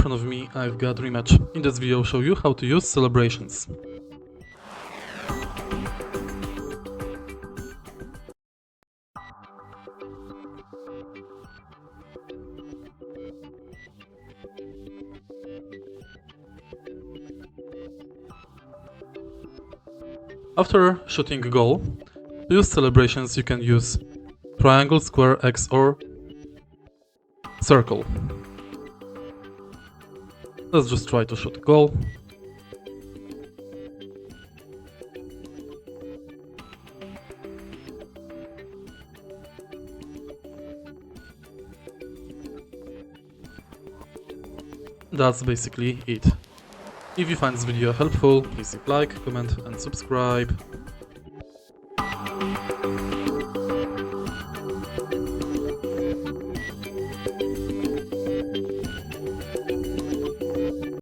front of me I've got REMATCH. In this video I'll show you how to use celebrations. After shooting a goal, to use celebrations you can use triangle, square, X or circle. Let's just try to shoot a goal. That's basically it. If you find this video helpful, please leave a like, comment and subscribe.